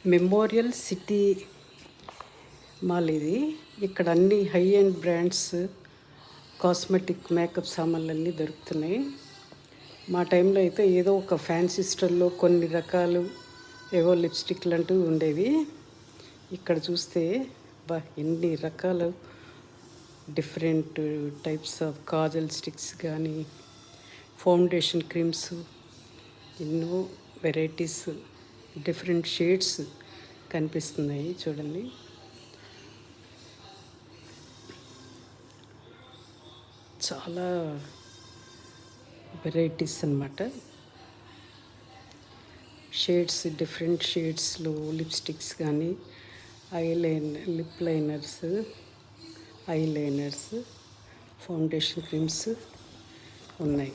Memorial city mall ఇది. ఇక్కడ అన్ని high and brands cosmetic makeup సామాన్లన్నీ దొరుకుతున్నాయి. మా టైంలో అయితే ఏదో ఒక ఫ్యాన్సీ స్టోర్లో కొన్ని రకాలు ఏవో లిప్స్టిక్లు అంటూ ఉండేవి. ఇక్కడ చూస్తే ఎన్ని రకాలు different types of Kajal sticks కానీ ఫౌండేషన్ క్రీమ్స్, ఎన్నో వెరైటీస్ డిఫరెంట్ షేడ్స్ కనిపిస్తున్నాయి చూడండి. చాలా వెరైటీస్ అన్నమాట. షేడ్స్, డిఫరెంట్ షేడ్స్లో లిప్స్టిక్స్ కానీ lip liners, I liners, foundation creams ఉన్నాయి.